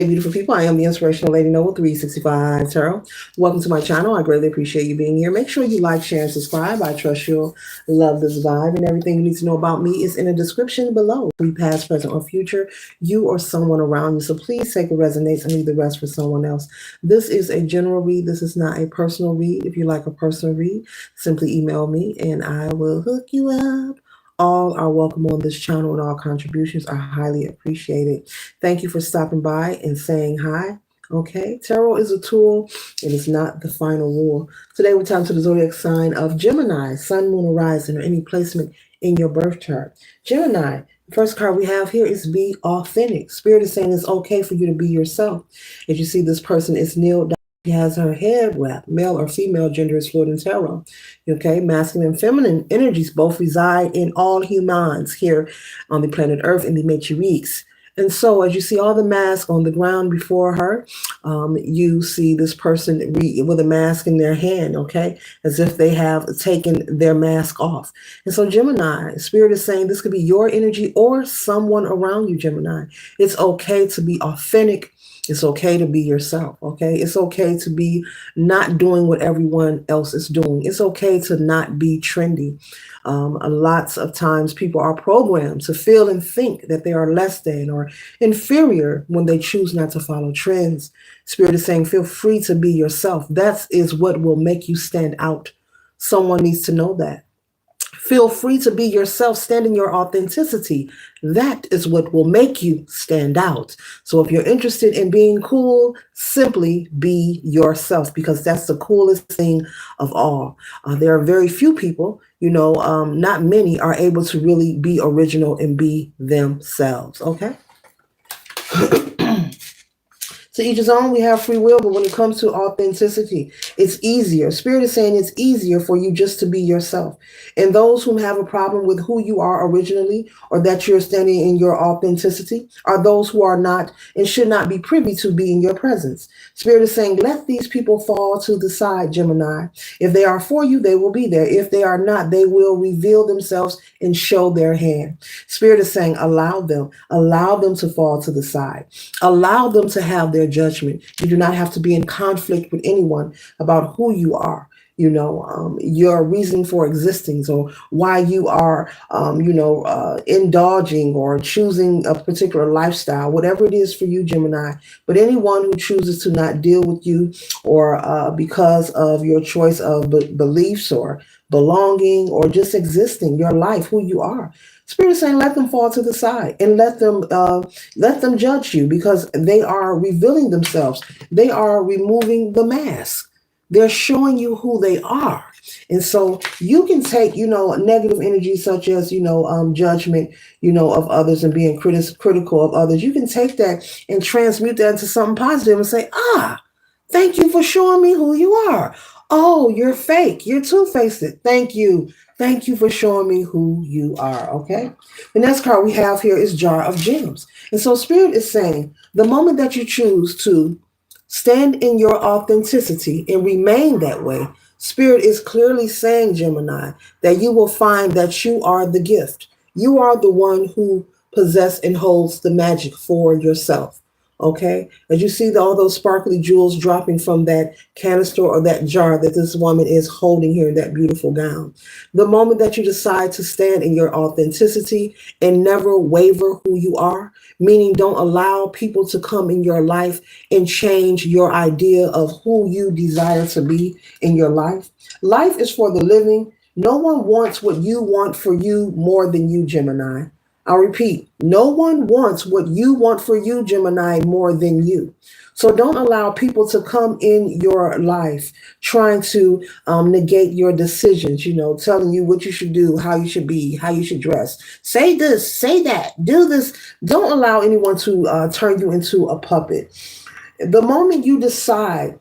Hey, beautiful people, I am the Inspirational Lady Noble 365 Tarot. Welcome to my channel. I greatly appreciate you being here. Make sure you like, share, and subscribe. I trust you'll love this vibe, and everything you need to know about me is in the description below. Free past, present, or future, you or someone around you. So please take what resonates and leave the rest for someone else. This is a general read. This is not a personal read. If you like a personal read, simply email me and I will hook you up. All are welcome on this channel and all contributions are highly appreciated. Thank you for stopping by and saying hi. Okay, tarot is a tool. It is not the final rule. Today we're talking to the zodiac sign of Gemini, sun, moon, or rising, or any placement in your birth chart. Gemini, the first card we have here is be authentic. Spirit is saying it's okay for you to be yourself. As you see, this person is kneeled down. She has her head wrapped. Male or female gender is fluid in tarot. Okay, masculine and feminine energies both reside in all humans here on the planet Earth in the matriarchs. And so, as you see all the masks on the ground before her, you see this person with a mask in their hand, okay, as if they have taken their mask off. And so, Gemini, Spirit is saying this could be your energy or someone around you, Gemini. It's okay to be authentic. It's okay to be yourself, okay? It's okay to be not doing what everyone else is doing. It's okay to not be trendy. Lots of times people are programmed to feel and think that they are less than or inferior when they choose not to follow trends. Spirit is saying feel free to be yourself. That is what will make you stand out. Someone needs to know that. Feel free to be yourself, stand in your authenticity. That is what will make you stand out. So if you're interested in being cool, simply be yourself because that's the coolest thing of all. There are very few people, not many are able to really be original and be themselves, okay? To each his own, we have free will, but when it comes to authenticity, it's easier. Spirit is saying it's easier for you just to be yourself. And those who have a problem with who you are originally or that you're standing in your authenticity are those who are not and should not be privy to be in your presence. Spirit is saying, let these people fall to the side, Gemini. If they are for you, they will be there. If they are not, they will reveal themselves and show their hand. Spirit is saying, allow them to fall to the side. Allow them to have their judgment. You do not have to be in conflict with anyone about who you are. Your reasoning for existing or why you are, indulging or choosing a particular lifestyle, whatever it is for you, Gemini. But anyone who chooses to not deal with you or because of your choice of beliefs or belonging or just existing your life, who you are, Spirit is saying, let them fall to the side and let them judge you because they are revealing themselves. They are removing the mask. They're showing you who they are. And so you can take, negative energy such as, judgment, of others and being critical of others. You can take that and transmute that into something positive and say, thank you for showing me who you are. Oh, you're fake. You're two-faced. Thank you. Thank you for showing me who you are, okay? The next card we have here is Jar of Gems. And so Spirit is saying, the moment that you choose to stand in your authenticity and remain that way, Spirit is clearly saying, Gemini, that you will find that you are the gift. You are the one who possesses and holds the magic for yourself. Okay, as you see all those sparkly jewels dropping from that canister or that jar that this woman is holding here in that beautiful gown. The moment that you decide to stand in your authenticity and never waver who you are, meaning don't allow people to come in your life and change your idea of who you desire to be in your life. Life is for the living. No one wants what you want for you more than you, Gemini. I'll repeat, no one wants what you want for you, Gemini, more than you. So don't allow people to come in your life trying to negate your decisions, telling you what you should do, how you should be, how you should dress. Say this, say that, do this. Don't allow anyone to turn you into a puppet. The moment you decide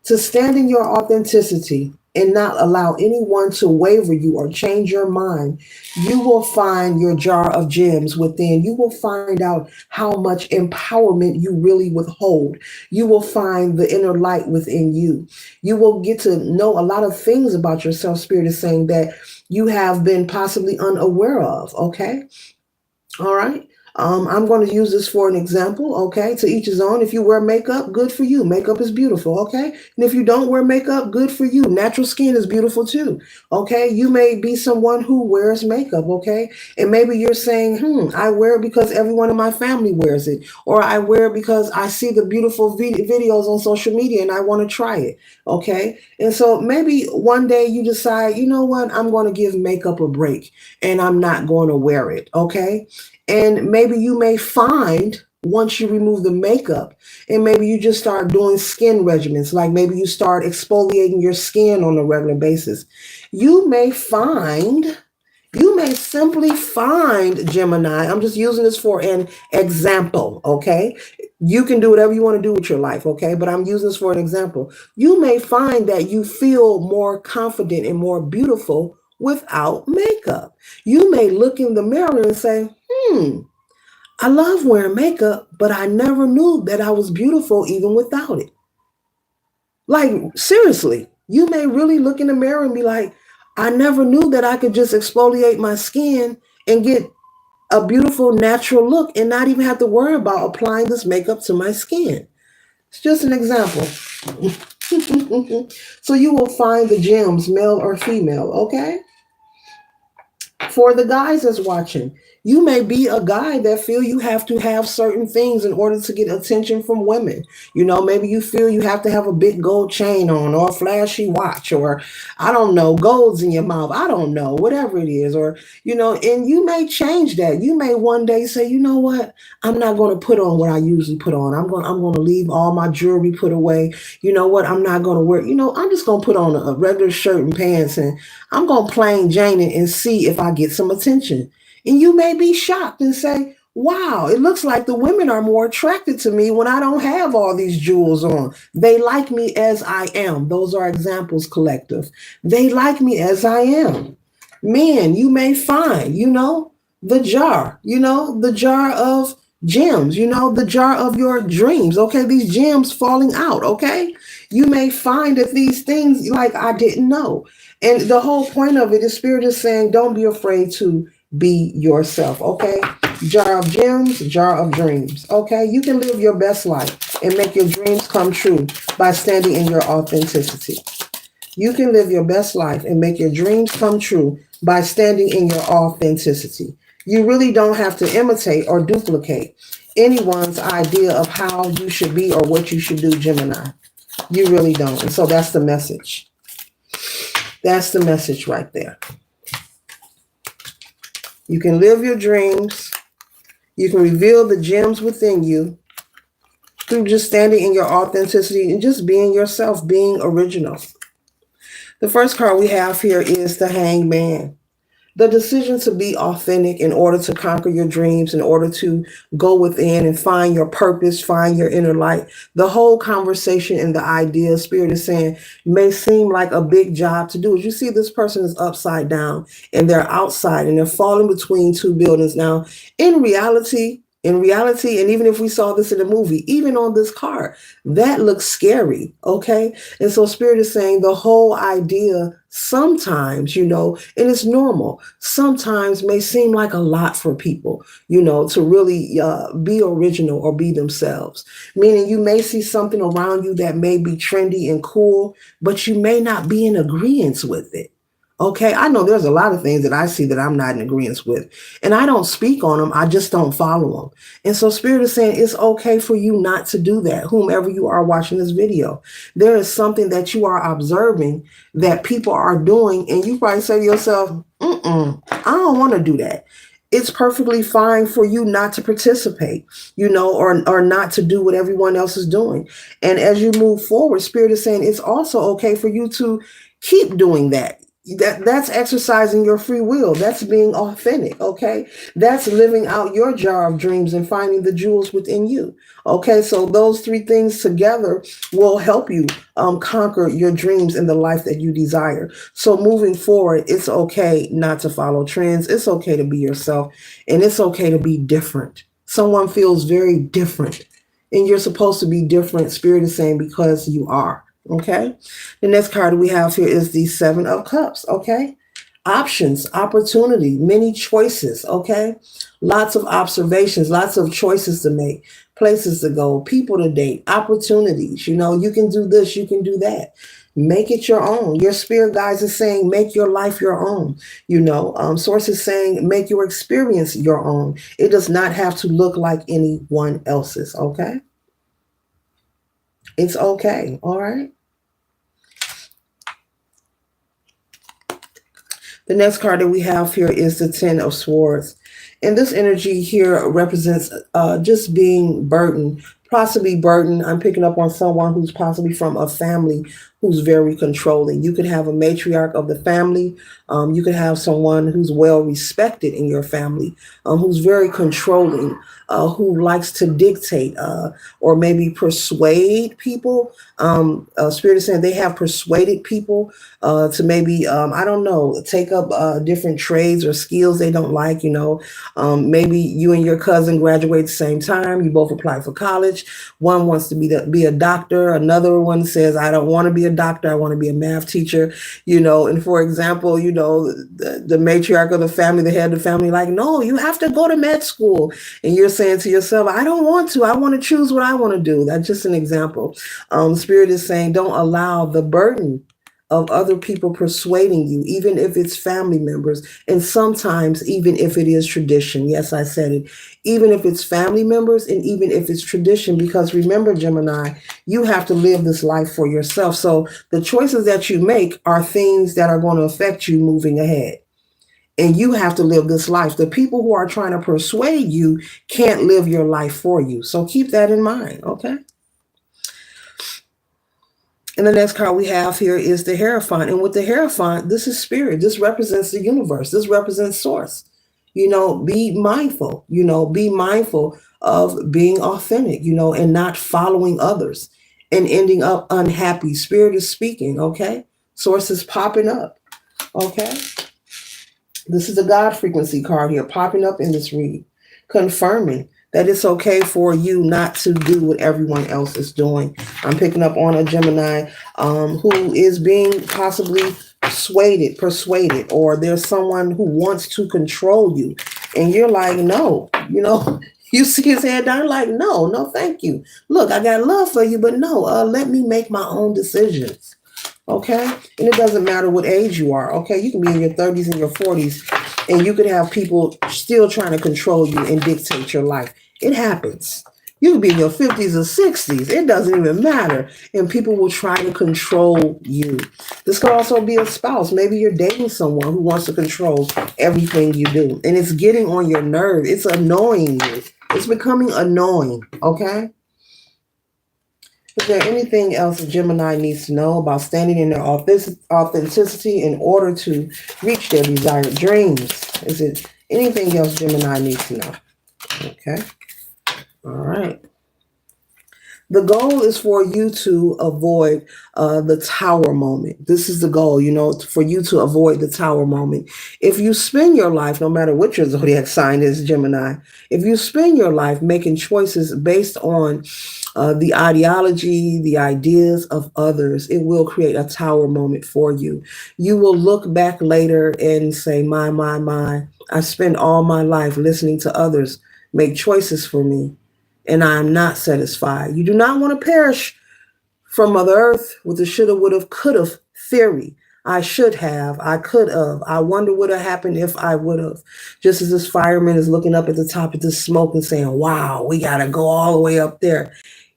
to stand in your authenticity and not allow anyone to waver you or change your mind, you will find your jar of gems within. You will find out how much empowerment you really withhold. You will find the inner light within you. You will get to know a lot of things about yourself, Spirit is saying, that you have been possibly unaware of, okay? All right? I'm going to use this for an example, okay? To each his own. If you wear makeup, good for you. Makeup is beautiful, okay? And if you don't wear makeup, good for you. Natural skin is beautiful too, okay? You may be someone who wears makeup, okay? And maybe you're saying, I wear it because everyone in my family wears it. Or I wear it because I see the beautiful videos on social media and I want to try it, okay? And so maybe one day you decide, you know what? I'm going to give makeup a break and I'm not going to wear it, okay? And maybe you may find once you remove the makeup and maybe you just start doing skin regimens, like maybe you start exfoliating your skin on a regular basis. You may simply find, Gemini, I'm just using this for an example, okay? You can do whatever you want to do with your life, okay? But I'm using this for an example. You may find that you feel more confident and more beautiful without makeup. You may look in the mirror and say, I love wearing makeup, but I never knew that I was beautiful even without it. Like, seriously, you may really look in the mirror and be like, I never knew that I could just exfoliate my skin and get a beautiful natural look and not even have to worry about applying this makeup to my skin. It's just an example. So you will find the gems, male or female, okay? For the guys that's watching, you may be a guy that feel you have to have certain things in order to get attention from women. You know, maybe you feel you have to have a big gold chain on or a flashy watch or I don't know, golds in your mouth. I don't know, whatever it is. Or, you know, and you may change that. You may one day say, you know what? I'm not going to put on what I usually put on. I'm going to leave all my jewelry put away. You know what? I'm not going to wear, I'm just going to put on a regular shirt and pants and I'm going to plain Jane it and see if I get some attention. And you may be shocked and say, wow, it looks like the women are more attracted to me when I don't have all these jewels on. They like me as I am. Those are examples, collective. They like me as I am. Men, you may find, the jar of gems, the jar of your dreams. Okay, these gems falling out. Okay, you may find that these things like I didn't know. And the whole point of it is Spirit is saying, don't be afraid to be yourself. Okay, jar of gems, jar of dreams. Okay, you can live your best life and make your dreams come true by standing in your authenticity. You can live your best life and make your dreams come true by standing in your authenticity. You really don't have to imitate or duplicate anyone's idea of how you should be or what you should do, Gemini. You really don't. And so that's the message. That's the message right there. You can live your dreams. You can reveal the gems within you through just standing in your authenticity and just being yourself, being original. The first card we have here is the Hangman. The decision to be authentic in order to conquer your dreams, in order to go within and find your purpose, find your inner light. The whole conversation and the idea, Spirit is saying, may seem like a big job to do. As you see, this person is upside down and they're outside and they're falling between two buildings. Now, in reality, and even if we saw this in a movie, even on this card, that looks scary, okay? And so Spirit is saying the whole idea sometimes, and it's normal, sometimes may seem like a lot for people, to really be original or be themselves. Meaning you may see something around you that may be trendy and cool, but you may not be in agreement with it. Okay, I know there's a lot of things that I see that I'm not in agreement with, and I don't speak on them. I just don't follow them. And so Spirit is saying it's okay for you not to do that, whomever you are watching this video. There is something that you are observing that people are doing, and you probably say to yourself, I don't want to do that. It's perfectly fine for you not to participate, or not to do what everyone else is doing. And as you move forward, Spirit is saying it's also okay for you to keep doing that. That's exercising your free will. That's being authentic. Okay. That's living out your jar of dreams and finding the jewels within you. Okay. So those three things together will help you conquer your dreams in the life that you desire. So moving forward, it's okay not to follow trends. It's okay to be yourself, and it's okay to be different. Someone feels very different and you're supposed to be different. Spirit is saying because you are. Okay. The next card we have here is the Seven of Cups. Okay. Options, opportunity, many choices, okay? Lots of observations, lots of choices to make, places to go, people to date, opportunities. You can do this, you can do that. Make it your own. Your spirit guides is saying, make your life your own. Source is saying, make your experience your own. It does not have to look like anyone else's, okay? It's okay, all right? The next card that we have here is the Ten of Swords. And this energy here represents just being burdened, possibly burdened. I'm picking up on someone who's possibly from a family who's very controlling. You could have a matriarch of the family. You could have someone who's well respected in your family, who's very controlling, who likes to dictate or maybe persuade people. Spirit is saying they have persuaded people to maybe, I don't know, take up different trades or skills they don't like. Maybe you and your cousin graduate at the same time. You both apply for college. One wants to be a doctor. Another one says, I don't want to be a doctor. I want to be a math teacher. And for example, the matriarch of the family, the head of the family, like, no, you have to go to med school. And you're saying to yourself, I don't want to. I want to choose what I want to do. That's just an example. Spirit is saying, don't allow the burden of other people persuading you, even if it's family members, and sometimes even if it is tradition. Yes, I said it. Even if it's family members and even if it's tradition, because remember, Gemini, you have to live this life for yourself. So the choices that you make are things that are going to affect you moving ahead. And you have to live this life. The people who are trying to persuade you can't live your life for you. So keep that in mind, okay? And the next card we have here is the Hierophant. And with the Hierophant, this is spirit. This represents the universe. This represents source. Be mindful, be mindful of being authentic, and not following others and ending up unhappy. Spirit is speaking, okay? Source is popping up, okay? This is the God frequency card here popping up in this read, confirming that it's okay for you not to do what everyone else is doing. I'm picking up on a Gemini who is being possibly persuaded, or there's someone who wants to control you. And you're like, no, you see his head down, like, no, thank you. Look, I got love for you, but no, let me make my own decisions. Okay? And it doesn't matter what age you are. Okay? You can be in your 30s and your 40s, and you could have people still trying to control you and dictate your life. It happens. You could be in your 50s or 60s. It doesn't even matter. And people will try to control you. This could also be a spouse. Maybe you're dating someone who wants to control everything you do. And it's getting on your nerve. It's annoying you. It's becoming annoying. Okay? Is there anything else a Gemini needs to know about standing in their authenticity in order to reach their desired dreams? Is it anything else Gemini needs to know? Okay. All right. The goal is for you to avoid the tower moment. This is the goal, for you to avoid the tower moment. If you spend your life, no matter what your zodiac sign is, Gemini, if you spend your life making choices based on the ideology, the ideas of others, it will create a tower moment for you. You will look back later and say, my, I spent all my life listening to others make choices for me, and I am not satisfied. You do not want to perish from Mother Earth with the shoulda, woulda, coulda theory. I should have, I could have, I wonder what would have happened if I would have. Just as this fireman is looking up at the top of the smoke and saying, wow, we got to go all the way up there.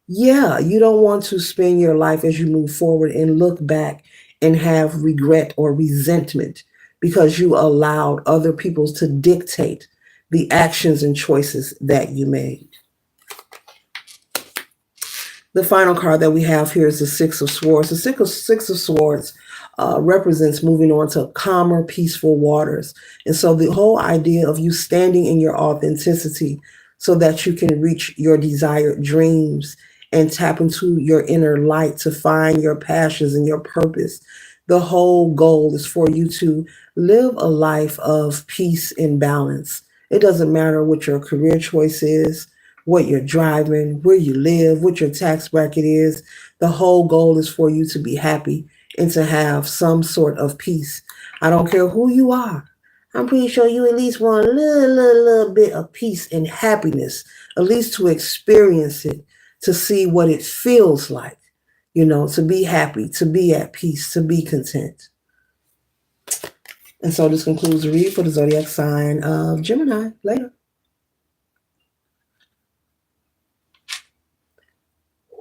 Yeah, you don't want to spend your life as you move forward and look back and have regret or resentment because you allowed other people to dictate the actions and choices that you made. The final card that we have here is the Six of Swords. The Six of Swords represents moving on to calmer, peaceful waters. And so the whole idea of you standing in your authenticity so that you can reach your desired dreams and tap into your inner light to find your passions and your purpose. The whole goal is for you to live a life of peace and balance. It doesn't matter what your career choice is, what you're driving, where you live, what your tax bracket is. The whole goal is for you to be happy and to have some sort of peace. I don't care who you are. I'm pretty sure you at least want a little bit of peace and happiness, at least to experience it, to see what it feels like, to be happy, to be at peace, to be content. And so this concludes the read for the zodiac sign of Gemini. Later.